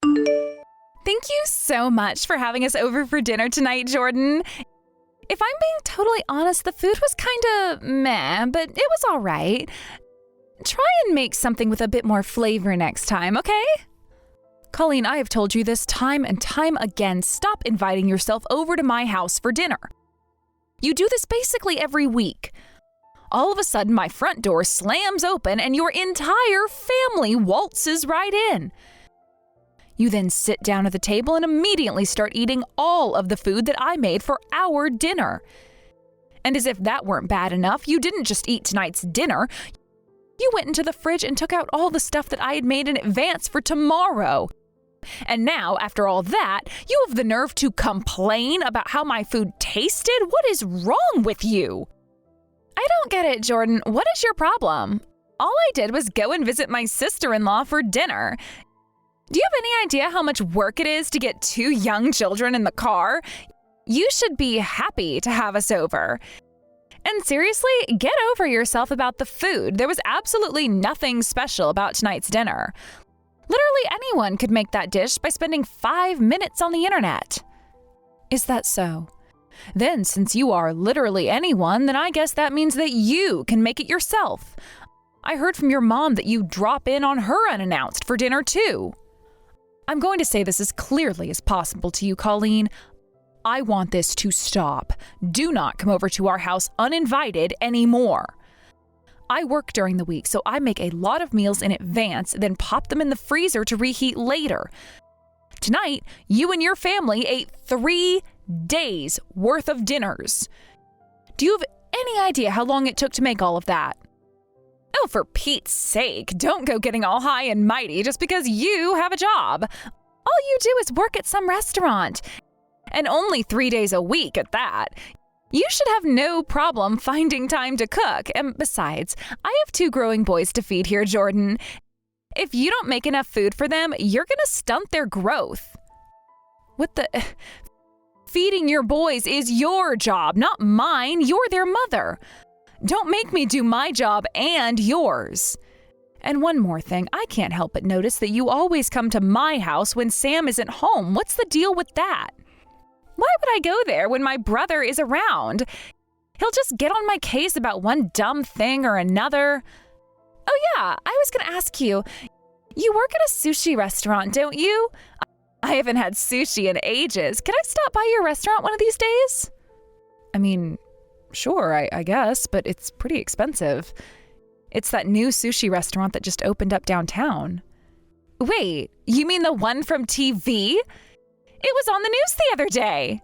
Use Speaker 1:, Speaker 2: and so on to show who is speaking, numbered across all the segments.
Speaker 1: Thank you so much for having us over for dinner tonight, Jordan. If I'm being totally honest, the food was kinda meh, but it was all right. Try and make something with a bit more flavor next time, okay? Colleen, I have told you this time and time again. Stop inviting yourself over to my house for dinner. You do this basically every week. All of a sudden, my front door slams open and your entire family waltzes right in. You then sit down at the table and immediately start eating all of the food that I made for our dinner. And as if that weren't bad enough, you didn't just eat tonight's dinner. You went into the fridge and took out all the stuff that I had made in advance for tomorrow. And now, after all that, you have the nerve to complain about how my food tasted? What is wrong with you? I don't get it, Jordan. What is your problem? All I did was go and visit my sister-in-law for dinner. Do you have any idea how much work it is to get 2 young children in the car? You should be happy to have us over. And seriously, get over yourself about the food. There was absolutely nothing special about tonight's dinner. Literally anyone could make that dish by spending 5 minutes on the internet. Is that so? Then, since you are literally anyone, then I guess that means that you can make it yourself. I heard from your mom that you drop in on her unannounced for dinner too. I'm going to say this as clearly as possible to you, Colleen. I want this to stop. Do not come over to our house uninvited anymore. I work during the week, so I make a lot of meals in advance, then pop them in the freezer to reheat later. Tonight, you and your family ate 3 days worth of dinners. Do you have any idea how long it took to make all of that? Oh, for Pete's sake, don't go getting all high and mighty just because you have a job. All you do is work at some restaurant. And only 3 days a week at that. You should have no problem finding time to cook. And besides, I have 2 growing boys to feed here, Jordan. If you don't make enough food for them, you're gonna stunt their growth. What the... Feeding your boys is your job, not mine. You're their mother. Don't make me do my job and yours. And one more thing, I can't help but notice that you always come to my house when Sam isn't home. What's the deal with that? Why would I go there when my brother is around? He'll just get on my case about one dumb thing or another. Oh yeah, I was gonna ask you, you work at a sushi restaurant, don't you? I haven't had sushi in ages. Can I stop by your restaurant one of these days? I mean, sure, I guess, but it's pretty expensive. It's that new sushi restaurant that just opened up downtown. Wait, you mean the one from TV? It was on the news the other day.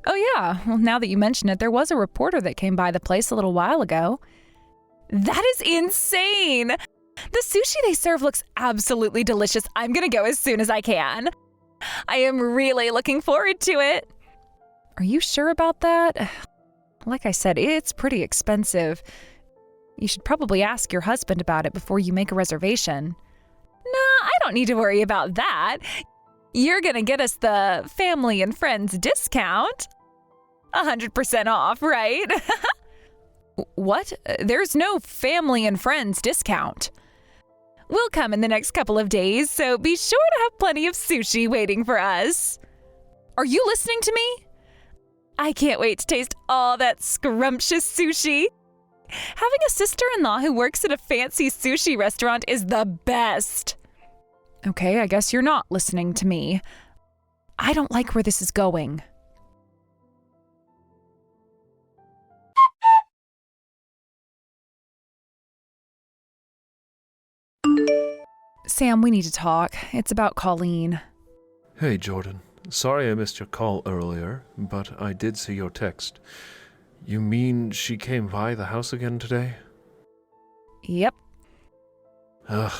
Speaker 1: Oh yeah, well now that you mention it, there was a reporter that came by the place a little while ago. That is insane! The sushi they serve looks absolutely delicious. I'm gonna go as soon as I can. I am really looking forward to it. Are you sure about that? Like I said, it's pretty expensive. You should probably ask your husband about it before you make a reservation. Nah, I don't need to worry about that. You're gonna get us the family and friends discount. 100% off, right? What? There's no family and friends discount. We'll come in the next couple of days, so be sure to have plenty of sushi waiting for us. Are you listening to me? I can't wait to taste all that scrumptious sushi. Having a sister-in-law who works at a fancy sushi restaurant is the best. Okay, I guess you're not listening to me. I don't like where this is going. Sam, we need to talk. It's about Colleen.
Speaker 2: Hey, Jordan. Sorry I missed your call earlier, but I did see your text. You mean she came by the house again today?
Speaker 1: Yep.
Speaker 2: Ugh.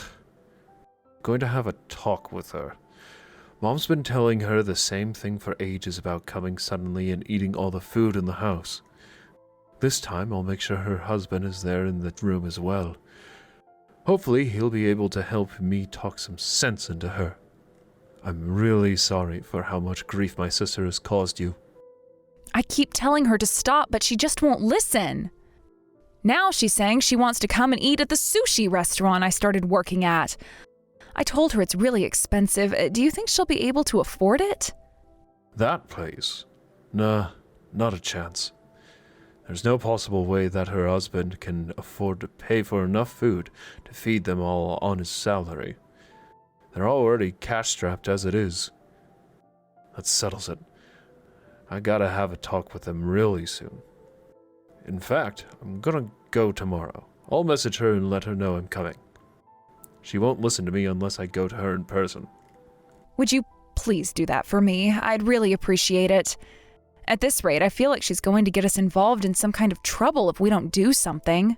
Speaker 2: Going to have a talk with her. Mom's been telling her the same thing for ages about coming suddenly and eating all the food in the house. This time I'll make sure her husband is there in the room as well. Hopefully he'll be able to help me talk some sense into her. I'm really sorry for how much grief my sister has caused you.
Speaker 1: I keep telling her to stop, but she just won't listen. Now she's saying she wants to come and eat at the sushi restaurant I started working at. I told her it's really expensive. Do you think she'll be able to afford it?
Speaker 2: That place? Nah, not a chance. There's no possible way that her husband can afford to pay for enough food to feed them all on his salary. They're already cash-strapped as it is. That settles it. I gotta have a talk with them really soon. In fact, I'm gonna go tomorrow. I'll message her and let her know I'm coming. She won't listen to me unless I go to her in person.
Speaker 1: Would you please do that for me? I'd really appreciate it. At this rate, I feel like she's going to get us involved in some kind of trouble if we don't do something.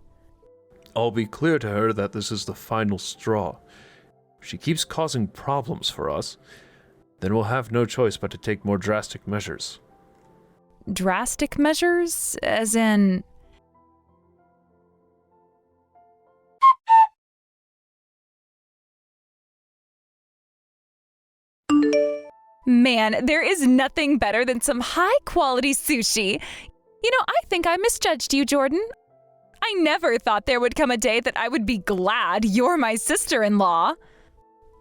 Speaker 2: I'll be clear to her that this is the final straw. If she keeps causing problems for us, then we'll have no choice but to take more drastic measures.
Speaker 1: Drastic measures? As in... Man, there is nothing better than some high-quality sushi. You know, I think I misjudged you, Jordan. I never thought there would come a day that I would be glad you're my sister-in-law.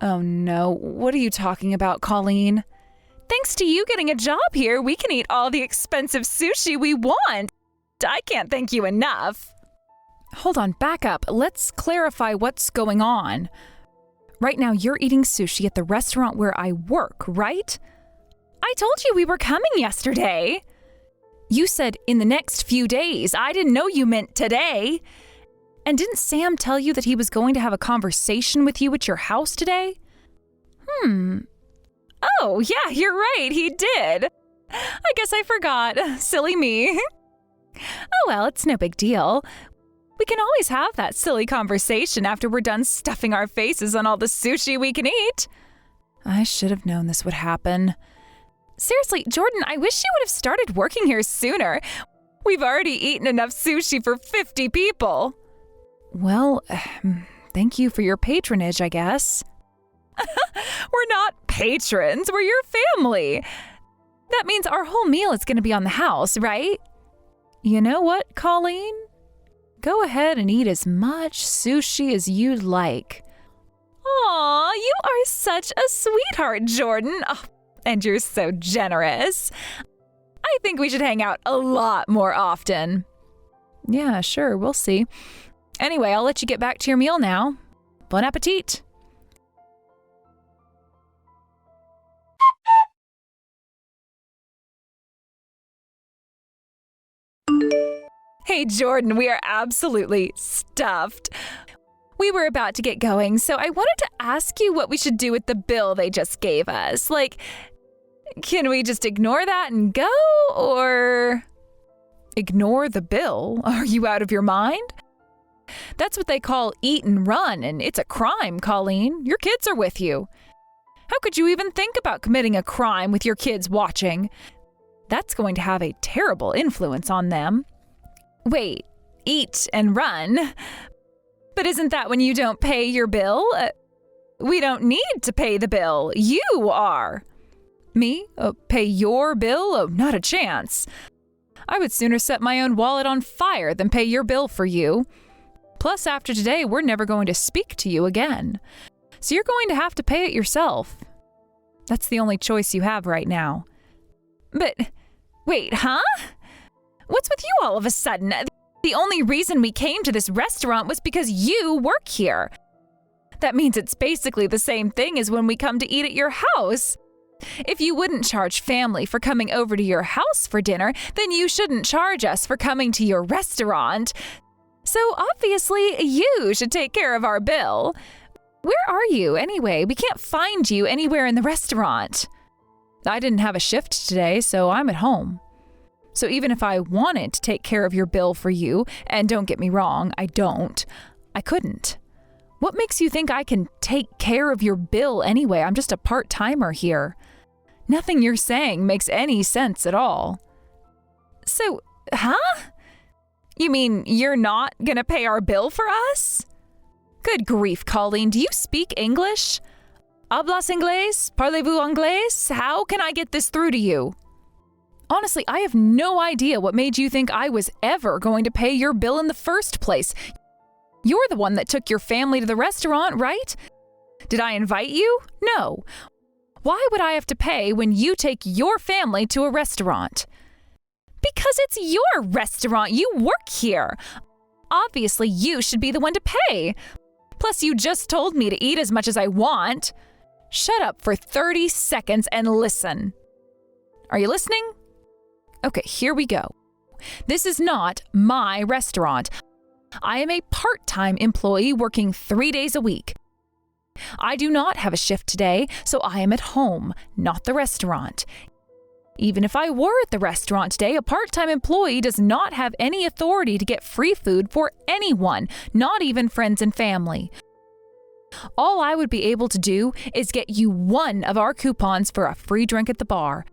Speaker 1: Oh no, what are you talking about, Colleen? Thanks to you getting a job here, we can eat all the expensive sushi we want. I can't thank you enough. Hold on, back up. Let's clarify what's going on. Right now, you're eating sushi at the restaurant where I work, right? I told you we were coming yesterday. You said in the next few days. I didn't know you meant today. And didn't Sam tell you that he was going to have a conversation with you at your house today? Oh, yeah, you're right, he did. I guess I forgot. Silly me. Oh well, it's no big deal. We can always have that silly conversation after we're done stuffing our faces on all the sushi we can eat. I should have known this would happen. Seriously, Jordan, I wish you would have started working here sooner. We've already eaten enough sushi for 50 people. Well, thank you for your patronage, I guess. We're not patrons, we're your family. That means our whole meal is going to be on the house, right? You know what, Colleen? Go ahead and eat as much sushi as you'd like. Aw, you are such a sweetheart, Jordan. Oh, and you're so generous. I think we should hang out a lot more often. Yeah, sure, we'll see. Anyway, I'll let you get back to your meal now. Bon appetit. Hey, Jordan, we are absolutely stuffed. We were about to get going, so I wanted to ask you what we should do with the bill they just gave us. Like, can we just ignore that and go, or... Ignore the bill? Are you out of your mind? That's what they call eat and run, and it's a crime, Colleen. Your kids are with you. How could you even think about committing a crime with your kids watching? That's going to have a terrible influence on them. Wait, eat and run? But isn't that when you don't pay your bill? We don't need to pay the bill. You are. Me? Pay your bill? Oh, not a chance. I would sooner set my own wallet on fire than pay your bill for you. Plus, after today, we're never going to speak to you again. So you're going to have to pay it yourself. That's the only choice you have right now. But, wait, huh? What's with you all of a sudden? The only reason we came to this restaurant was because you work here. That means it's basically the same thing as when we come to eat at your house. If you wouldn't charge family for coming over to your house for dinner, then you shouldn't charge us for coming to your restaurant. So obviously, you should take care of our bill. Where are you anyway? We can't find you anywhere in the restaurant. I didn't have a shift today, so I'm at home. So even if I wanted to take care of your bill for you, and don't get me wrong, I don't, I couldn't. What makes you think I can take care of your bill anyway? I'm just a part-timer here. Nothing you're saying makes any sense at all. So, huh? You mean you're not gonna pay our bill for us? Good grief, Colleen, do you speak English? Hablas inglés? Parlez-vous anglais? How can I get this through to you? Honestly, I have no idea what made you think I was ever going to pay your bill in the first place. You're the one that took your family to the restaurant, right? Did I invite you? No. Why would I have to pay when you take your family to a restaurant? Because it's your restaurant. You work here. Obviously, you should be the one to pay. Plus, you just told me to eat as much as I want. Shut up for 30 seconds and listen. Are you listening? Okay, here we go. This is not my restaurant. I am a part-time employee working 3 days a week. I do not have a shift today, so I am at home, not the restaurant. Even if I were at the restaurant today, a part-time employee does not have any authority to get free food for anyone, not even friends and family. All I would be able to do is get you one of our coupons for a free drink at the bar.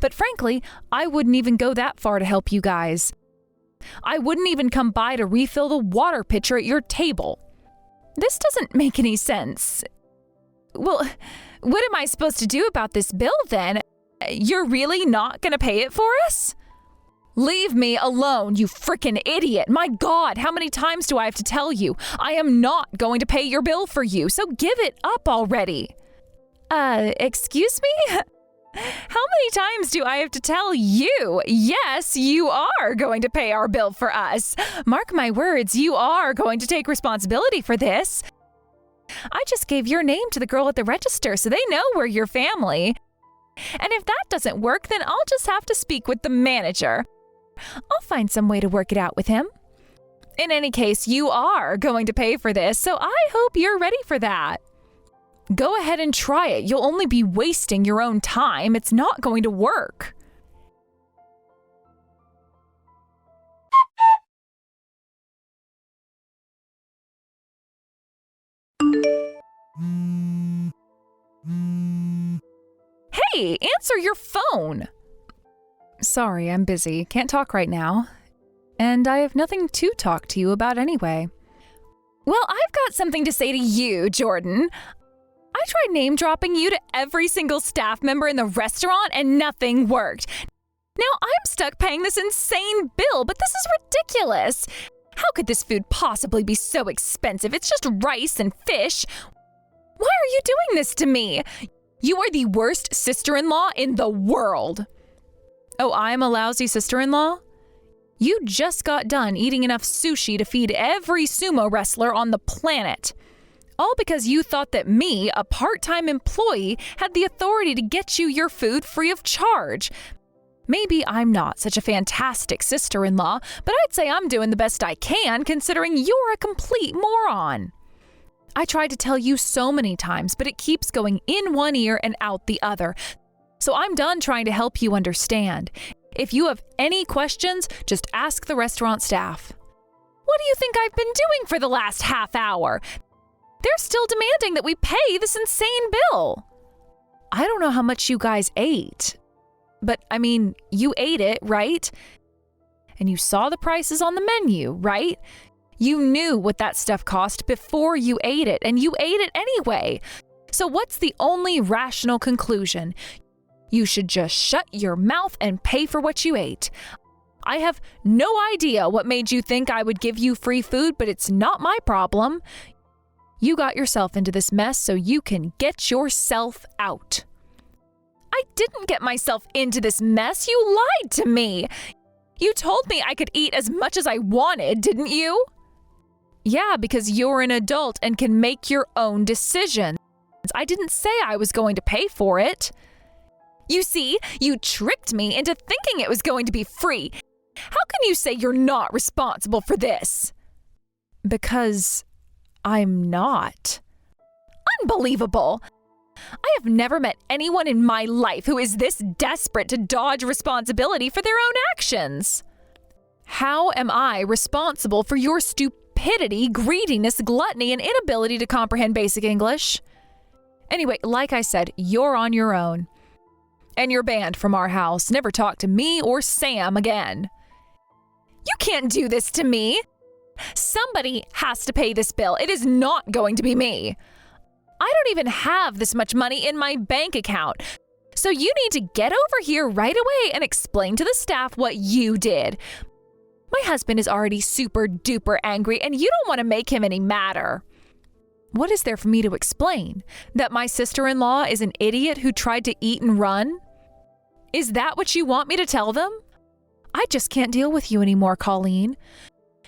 Speaker 1: But frankly, I wouldn't even go that far to help you guys. I wouldn't even come by to refill the water pitcher at your table. This doesn't make any sense. Well, what am I supposed to do about this bill then? You're really not going to pay it for us? Leave me alone, you frickin' idiot. My God, how many times do I have to tell you? I am not going to pay your bill for you, so give it up already. Excuse me? How many times do I have to tell you? Yes, you are going to pay our bill for us. Mark my words, you are going to take responsibility for this. I just gave your name to the girl at the register, so they know we're your family. And if that doesn't work, then I'll just have to speak with the manager. I'll find some way to work it out with him. In any case, you are going to pay for this, so I hope you're ready for that. Go ahead and try it. You'll only be wasting your own time. It's not going to work. Hey, answer your phone. Sorry, I'm busy. Can't talk right now. And I have nothing to talk to you about anyway. Well, I've got something to say to you, Jordan. I tried name-dropping you to every single staff member in the restaurant and nothing worked. Now I'm stuck paying this insane bill, but this is ridiculous. How could this food possibly be so expensive? It's just rice and fish. Why are you doing this to me? You are the worst sister-in-law in the world. Oh, I'm a lousy sister-in-law? You just got done eating enough sushi to feed every sumo wrestler on the planet. All because you thought that me, a part-time employee, had the authority to get you your food free of charge. Maybe I'm not such a fantastic sister-in-law, but I'd say I'm doing the best I can considering you're a complete moron. I tried to tell you so many times, but it keeps going in one ear and out the other. So I'm done trying to help you understand. If you have any questions, just ask the restaurant staff. What do you think I've been doing for the last half hour? They're still demanding that we pay this insane bill. I don't know how much you guys ate. But, I mean, you ate it, right? And you saw the prices on the menu, right? You knew what that stuff cost before you ate it, and you ate it anyway. So what's the only rational conclusion? You should just shut your mouth and pay for what you ate. I have no idea what made you think I would give you free food, but it's not my problem. You got yourself into this mess so you can get yourself out. I didn't get myself into this mess. You lied to me. You told me I could eat as much as I wanted, didn't you? Yeah, because you're an adult and can make your own decisions. I didn't say I was going to pay for it. You see, you tricked me into thinking it was going to be free. How can you say you're not responsible for this? Because I'm not. Unbelievable. I have never met anyone in my life who is this desperate to dodge responsibility for their own actions. How am I responsible for your stupidity, greediness, gluttony, and inability to comprehend basic English? Anyway, like I said, you're on your own. And you're banned from our house. Never talk to me or Sam again. You can't do this to me. Somebody has to pay this bill. It is not going to be me. I don't even have this much money in my bank account. So you need to get over here right away and explain to the staff what you did. My husband is already super duper angry and you don't want to make him any madder. What is there for me to explain? That my sister-in-law is an idiot who tried to eat and run? Is that what you want me to tell them? I just can't deal with you anymore, Colleen.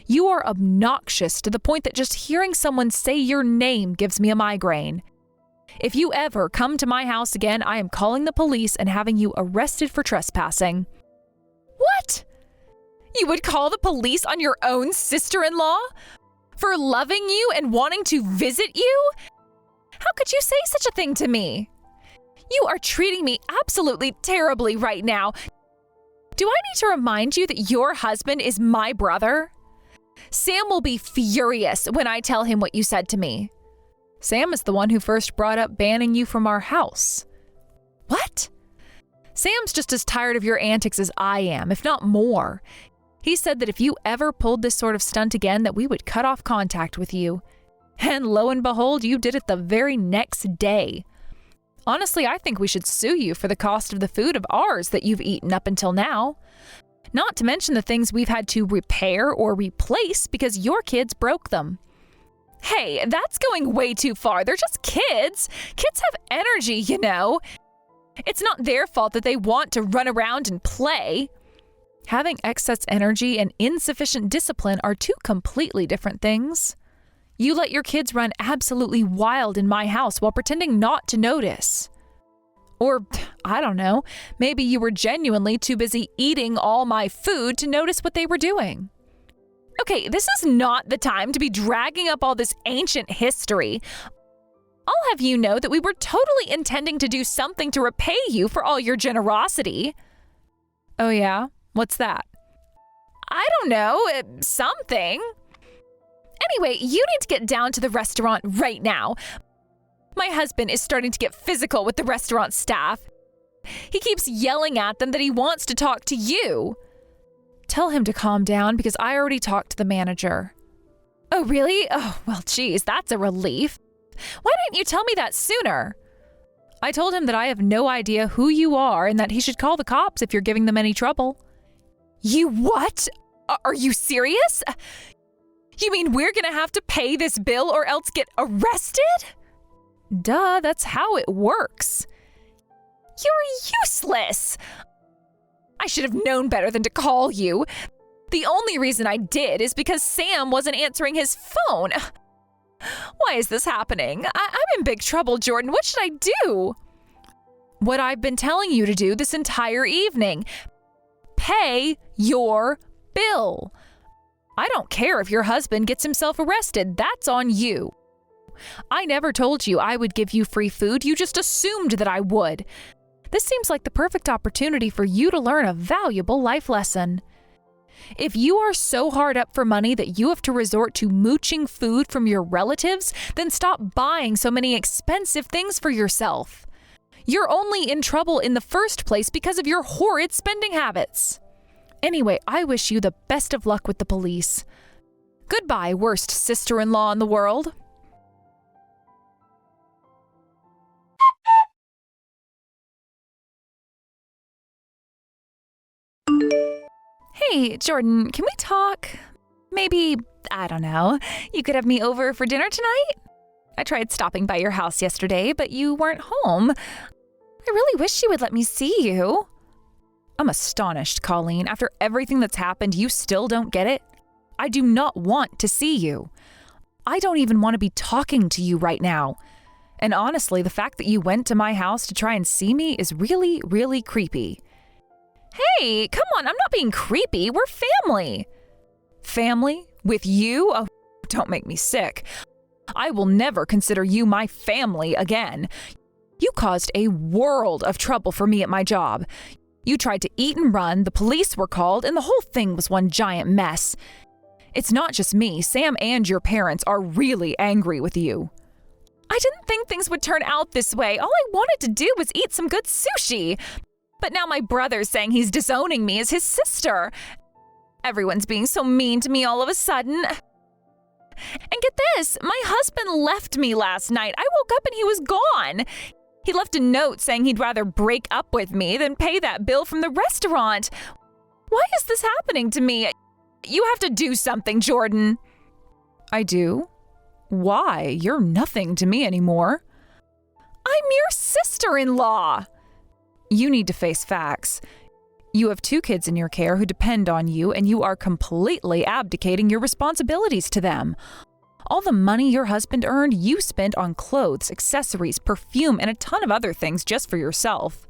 Speaker 1: You are obnoxious to the point that just hearing someone say your name gives me a migraine. If you ever come to my house again, I am calling the police and having you arrested for trespassing. What? You would call the police on your own sister-in-law? For loving you and wanting to visit you? How could you say such a thing to me? You are treating me absolutely terribly right now. Do I need to remind you that your husband is my brother? Sam will be furious when I tell him what you said to me. Sam is the one who first brought up banning you from our house. What? Sam's just as tired of your antics as I am, if not more. He said that if you ever pulled this sort of stunt again, that we would cut off contact with you. And lo and behold, you did it the very next day. Honestly, I think we should sue you for the cost of the food of ours that you've eaten up until now. Not to mention the things we've had to repair or replace because your kids broke them. Hey, that's going way too far. They're just kids. Kids have energy, you know. It's not their fault that they want to run around and play. Having excess energy and insufficient discipline are two completely different things. You let your kids run absolutely wild in my house while pretending not to notice. Or, I don't know, maybe you were genuinely too busy eating all my food to notice what they were doing. Okay, this is not the time to be dragging up all this ancient history. I'll have you know that we were totally intending to do something to repay you for all your generosity. Oh yeah? What's that? I don't know, something. Anyway, you need to get down to the restaurant right now. My husband is starting to get physical with the restaurant staff. He keeps yelling at them that he wants to talk to you. Tell him to calm down because I already talked to the manager. Oh, really? Oh, well, geez, that's a relief. Why didn't you tell me that sooner? I told him that I have no idea who you are and that he should call the cops if you're giving them any trouble. You what? Are you serious? You mean we're gonna have to pay this bill or else get arrested? Duh, that's how it works. You're useless. I should have known better than to call you. The only reason I did is because Sam wasn't answering his phone. Why is this happening? I'm in big trouble, Jordan. What should I do? What I've been telling you to do this entire evening. Pay your bill. I don't care if your husband gets himself arrested. That's on you. I never told you I would give you free food. You just assumed that I would. This seems like the perfect opportunity for you to learn a valuable life lesson. If you are so hard up for money that you have to resort to mooching food from your relatives, then stop buying so many expensive things for yourself. You're only in trouble in the first place because of your horrid spending habits. Anyway, I wish you the best of luck with the police. Goodbye, worst sister-in-law in the world. Hey, Jordan, can we talk? Maybe, I don't know, you could have me over for dinner tonight? I tried stopping by your house yesterday, but you weren't home. I really wish you would let me see you. I'm astonished, Colleen. After everything that's happened, you still don't get it? I do not want to see you. I don't even want to be talking to you right now. And honestly, the fact that you went to my house to try and see me is really, really creepy. Hey, come on, I'm not being creepy. We're family. Family? With you? Oh, don't make me sick. I will never consider you my family again. You caused a world of trouble for me at my job. You tried to eat and run, the police were called, and the whole thing was one giant mess. It's not just me. Sam and your parents are really angry with you. I didn't think things would turn out this way. All I wanted to do was eat some good sushi. But now my brother's saying he's disowning me as his sister. Everyone's being so mean to me all of a sudden. And get this, my husband left me last night. I woke up and he was gone. He left a note saying he'd rather break up with me than pay that bill from the restaurant. Why is this happening to me? You have to do something, Jordan. I do? Why? You're nothing to me anymore. I'm your sister-in-law. You need to face facts. You have 2 kids in your care who depend on you, and you are completely abdicating your responsibilities to them. All the money your husband earned, you spent on clothes, accessories, perfume, and a ton of other things just for yourself.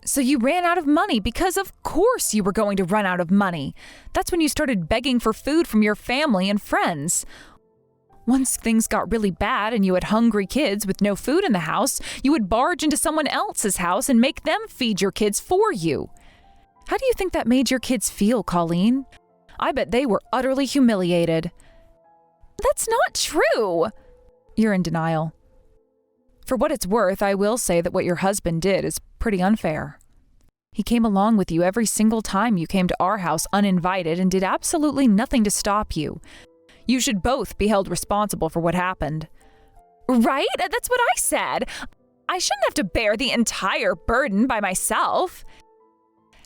Speaker 1: So you ran out of money because of course you were going to run out of money. That's when you started begging for food from your family and friends. Once things got really bad and you had hungry kids with no food in the house, you would barge into someone else's house and make them feed your kids for you. How do you think that made your kids feel, Colleen? I bet they were utterly humiliated. That's not true. You're in denial. For what it's worth, I will say that what your husband did is pretty unfair. He came along with you every single time you came to our house uninvited and did absolutely nothing to stop you. You should both be held responsible for what happened. Right? That's what I said. I shouldn't have to bear the entire burden by myself.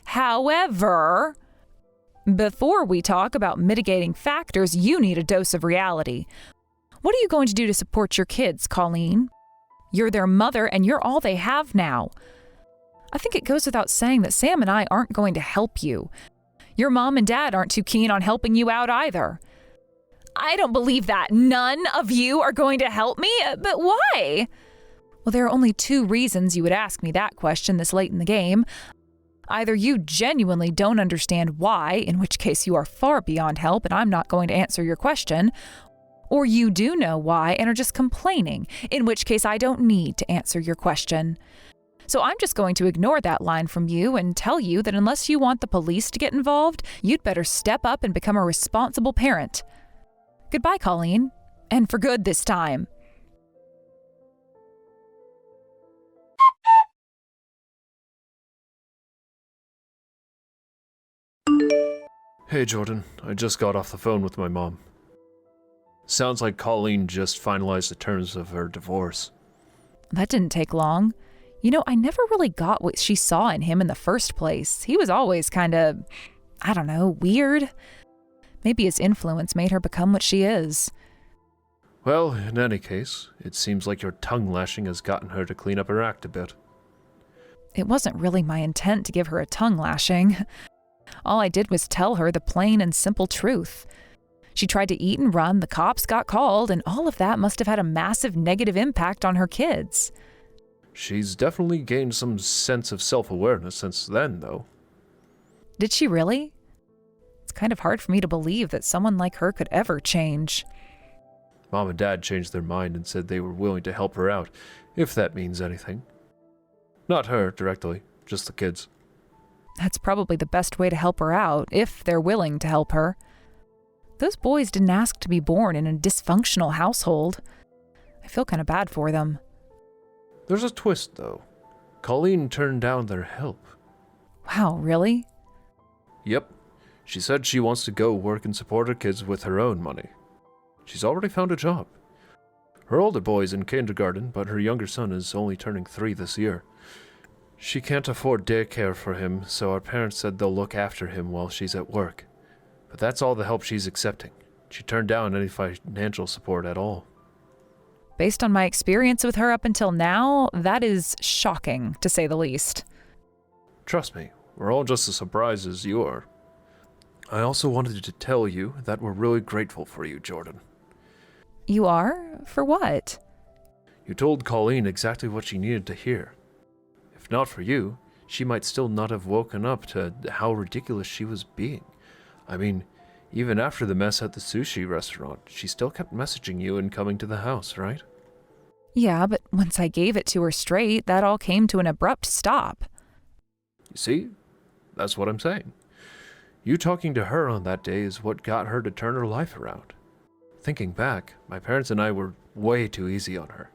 Speaker 1: However, before we talk about mitigating factors, you need a dose of reality. What are you going to do to support your kids, Colleen? You're their mother and you're all they have now. I think it goes without saying that Sam and I aren't going to help you. Your mom and dad aren't too keen on helping you out either. I don't believe that. None of you are going to help me? But why? Well, there are only 2 reasons you would ask me that question this late in the game. Either you genuinely don't understand why, in which case you are far beyond help and I'm not going to answer your question, or you do know why and are just complaining, in which case I don't need to answer your question. So I'm just going to ignore that line from you and tell you that unless you want the police to get involved, you'd better step up and become a responsible parent. Goodbye, Colleen. And for good this time.
Speaker 2: Hey Jordan, I just got off the phone with my mom. Sounds like Colleen just finalized the terms of her divorce.
Speaker 1: That didn't take long. You know, I never really got what she saw in him in the first place. He was always kind of, I don't know, weird. Maybe his influence made her become what she is.
Speaker 2: Well, in any case, it seems like your tongue lashing has gotten her to clean up her act a bit.
Speaker 1: It wasn't really my intent to give her a tongue lashing. All I did was tell her the plain and simple truth. She tried to eat and run, the cops got called, and all of that must have had a massive negative impact on her kids.
Speaker 2: She's definitely gained some sense of self-awareness since then, though.
Speaker 1: Did she really? It's kind of hard for me to believe that someone like her could ever change.
Speaker 2: Mom and Dad changed their mind and said they were willing to help her out, if that means anything. Not her, directly, just the kids.
Speaker 1: That's probably the best way to help her out, if they're willing to help her. Those boys didn't ask to be born in a dysfunctional household. I feel kind of bad for them.
Speaker 2: There's a twist, though. Colleen turned down their help.
Speaker 1: Wow, really?
Speaker 2: Yep. She said she wants to go work and support her kids with her own money. She's already found a job. Her older boy's in kindergarten, but her younger son is only turning 3 this year. She can't afford daycare for him, so our parents said they'll look after him while she's at work. But that's all the help she's accepting. She turned down any financial support at all.
Speaker 1: Based on my experience with her up until now, that is shocking, to say the least.
Speaker 2: Trust me, we're all just as surprised as you are. I also wanted to tell you that we're really grateful for you, Jordan.
Speaker 1: You are? For what?
Speaker 2: You told Colleen exactly what she needed to hear. If not for you, she might still not have woken up to how ridiculous she was being. I mean, even after the mess at the sushi restaurant, she still kept messaging you and coming to the house, right?
Speaker 1: Yeah, but once I gave it to her straight, that all came to an abrupt stop.
Speaker 2: You see? That's what I'm saying. You talking to her on that day is what got her to turn her life around. Thinking back, my parents and I were way too easy on her.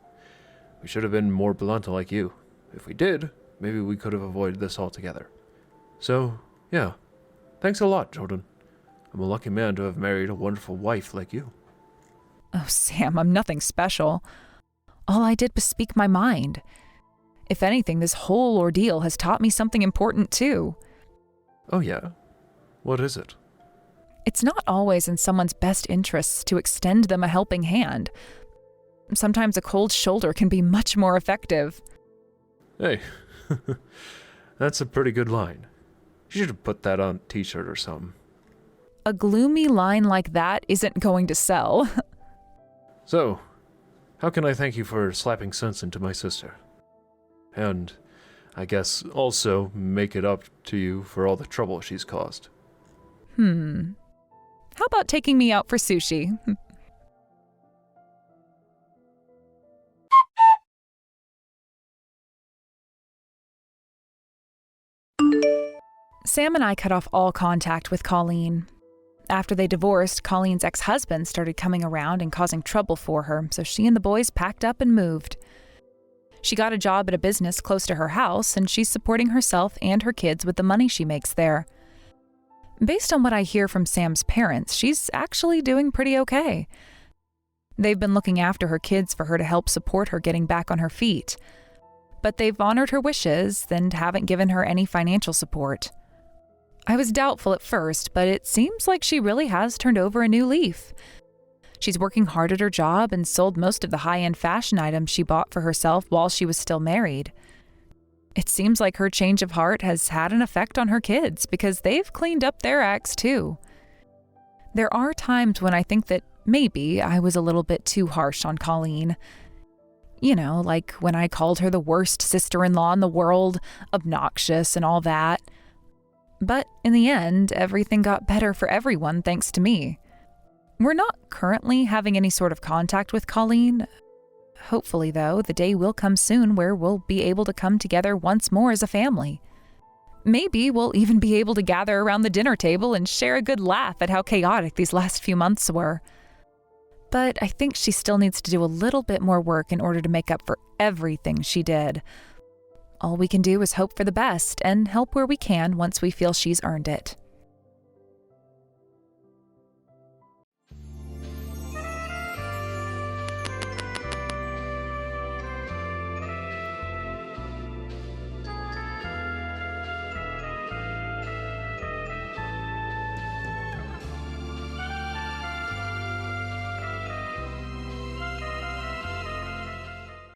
Speaker 2: We should have been more blunt like you. If we did, maybe we could have avoided this altogether. So, yeah. Thanks a lot, Jordan. I'm a lucky man to have married a wonderful wife like you.
Speaker 1: Oh, Sam, I'm nothing special. All I did was speak my mind. If anything, this whole ordeal has taught me something important too.
Speaker 2: Oh yeah? What is it?
Speaker 1: It's not always in someone's best interests to extend them a helping hand, sometimes a cold shoulder can be much more effective.
Speaker 2: Hey, that's a pretty good line. You should have put that on a t-shirt or something.
Speaker 1: A gloomy line like that isn't going to sell.
Speaker 2: So, how can I thank you for slapping sense into my sister? And I guess also make it up to you for all the trouble she's caused.
Speaker 1: How about taking me out for sushi? Sam and I cut off all contact with Colleen. After they divorced, Colleen's ex-husband started coming around and causing trouble for her, so she and the boys packed up and moved. She got a job at a business close to her house, and she's supporting herself and her kids with the money she makes there. Based on what I hear from Sam's parents, she's actually doing pretty okay. They've been looking after her kids for her to help support her getting back on her feet. But they've honored her wishes and haven't given her any financial support. I was doubtful at first, but it seems like she really has turned over a new leaf. She's working hard at her job and sold most of the high-end fashion items she bought for herself while she was still married. It seems like her change of heart has had an effect on her kids because they've cleaned up their acts too. There are times when I think that maybe I was a little bit too harsh on Colleen. You know, like when I called her the worst sister-in-law in the world, obnoxious and all that. But in the end, everything got better for everyone thanks to me. We're not currently having any sort of contact with Colleen. Hopefully, though, the day will come soon where we'll be able to come together once more as a family. Maybe we'll even be able to gather around the dinner table and share a good laugh at how chaotic these last few months were. But I think she still needs to do a little bit more work in order to make up for everything she did. All we can do is hope for the best and help where we can once we feel she's earned it.